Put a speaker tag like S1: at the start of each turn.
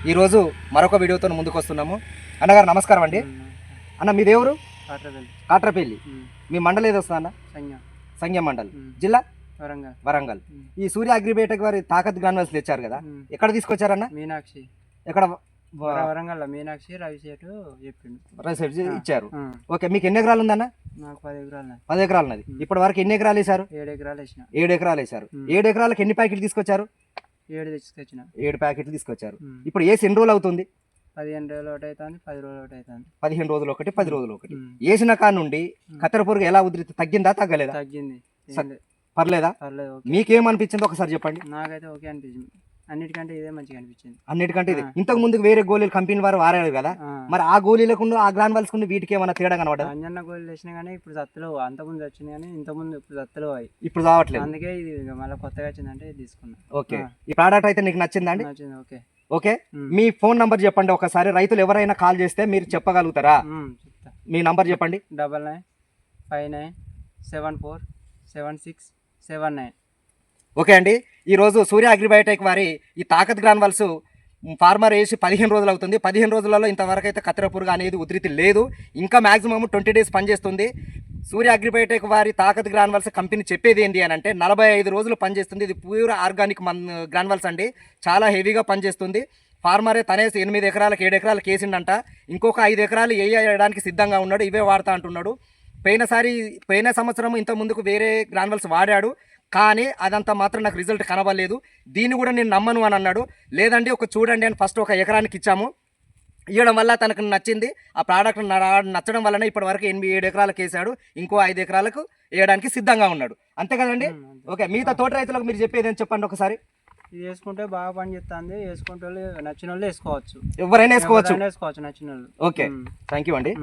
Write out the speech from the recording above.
S1: ఈరోజు మరొక వీడియోతో ముందుకు వస్తున్నాము. అన్నగారు నమస్కారం అండి. అన్న మీ దేవురు? కాట్రపల్లి. మీ మండలం ఏది వస్తుంది అన్న? సంఘం మండలం. జిల్లా వరంగల్. ఈ సూర్య అగ్రిబేటకి వారి తాకత్ గ్రాన్యుల్స్ తెచ్చారు కదా, ఎక్కడ తీసుకొచ్చారన్న?
S2: మీనాక్షి.
S1: ఎక్కడ?
S2: వరంగల్. మీనాక్షి రవిశేట్
S1: ఇచ్చారు. ఓకే, మీకు ఎన్ని ఎకరాలు ఉందన్న?
S2: నాకు 10 ఎకరాలు.
S1: 10 ఎకరాలు ఉన్నది. ఇప్పటి వరకు ఎన్ని ఎకరాలు వేసారు?
S2: 7 ఎకరాలు వేసిన.
S1: 7 ఎకరాలు వేసారు. 7 ఎకరాలకు ఎన్ని ప్యాకెట్లు తీసుకొచ్చారు?
S2: 7 తీసుకొచ్చిన.
S1: 7 ప్యాకెట్లు తీసుకొచ్చారు. ఇప్పుడు వేసి ఎన్ని రోజులు అవుతుంది?
S2: 15 రోజులు ఒకటి అవుతుంది, 10 రోజులు ఒకటి అవుతుంది.
S1: 15 రోజులు ఒకటి, 10 రోజులు ఒకటి. వేసిన కాడ నుండి కత్తెర పురుగు ఎలా ఉధృతి తగ్గిందా తగ్గలేదా?
S2: తగ్గింది.
S1: పర్లేదా?
S2: పర్లేదు.
S1: మీకేమనిపించింది ఒకసారి చెప్పండి.
S2: నాకైతే ఓకే అనిపించింది. అన్నిటికంటే ఇదే మంచిగా అనిపించింది.
S1: అన్నిటికంటే ఇది. ఇంతకు ముందు వేరే గోళీలు కంపెనీ వారు వాడారు కదా, మరి ఆ గోళీలకు ఆ గ్రాన్యుల్స్ వీటికి ఏమైనా తేడా కనబడదా?
S2: అంజన్న గోళీలు వేసినా కానీ ఇప్పుడు సత్తులు అంతకుముందు వచ్చినాయి కానీ ఇంతకుముందు ఇప్పుడు సత్తులు అవి
S1: ఇప్పుడు రావట్లేదు.
S2: అందుకే ఇది మళ్ళీ కొత్తగా వచ్చిందంటే తీసుకున్నా.
S1: ఓకే, ఈ ప్రోడక్ట్ అయితే నీకు నచ్చిందా అండి?
S2: నచ్చింది. ఓకే.
S1: ఓకే, మీ ఫోన్ నంబర్ చెప్పండి ఒకసారి. రైతులు ఎవరైనా కాల్ చేస్తే మీరు చెప్పగలుగుతారా?
S2: చెప్తా.
S1: మీ నంబర్ చెప్పండి.
S2: 9959747679.
S1: ఓకే అండి, ఈరోజు సూర్య అగ్రిబయోటెక్ వారి ఈ తాకత్ గ్రాన్యుల్స్ ఫార్మర్ వేసి 15 రోజులు అవుతుంది. 15 రోజులలో ఇంతవరకు అయితే కత్తెర పురుగు అనేది ఉధృతి లేదు. ఇంకా మ్యాక్సిమం 20 డేస్ పనిచేస్తుంది. సూర్య అగ్రిబయోటెక్ వారి తాకత్ గ్రాన్యుల్స్ కంపెనీ చెప్పేది ఏంటి అని అంటే 45 రోజులు పనిచేస్తుంది. ఇది ప్యూర్ ఆర్గానిక్ గ్రాన్యుల్స్ అండి, చాలా హెవీగా పనిచేస్తుంది. ఫార్మరే తనేసి 8 ఎకరాలకు 7 ఎకరాలకు వేసిండంట, ఇంకొక 5 ఎకరాలు వేయడానికి సిద్ధంగా ఉన్నాడు. ఇవే వాడతా అంటున్నాడు. పోయిన సంవత్సరం ఇంత ముందుకు వేరే గ్రాన్యుల్స్ వాడాడు, కానీ అదంతా మాత్రం నాకు రిజల్ట్ కనబడలేదు. దీన్ని కూడా నేను నమ్మను అని అన్నాడు. లేదండి ఒక చూడండి అని ఫస్ట్ ఒక ఎకరానికి ఇచ్చాము. ఇవ్వడం వల్ల తనకు నచ్చింది. ఆ ప్రోడక్ట్ నచ్చడం వల్లనే ఇప్పటి వరకు 8-7 ఎకరాలకు వేసాడు. ఇంకో 5 ఎకరాలకు వేయడానికి సిద్ధంగా ఉన్నాడు. అంతే కదండి? ఓకే, మిగతా తోట రైతులకు మీరు చెప్పేది అని చెప్పండి ఒకసారి.
S2: ఇది వేసుకుంటే బాగా పని చేస్తుంది. వేసుకుంటే నచ్చిన వాళ్ళు వేసుకోవచ్చు.
S1: ఎవరైనా వేసుకోవచ్చు.
S2: నచ్చిన వాళ్ళు.
S1: ఓకే, థ్యాంక్ యూ అండి.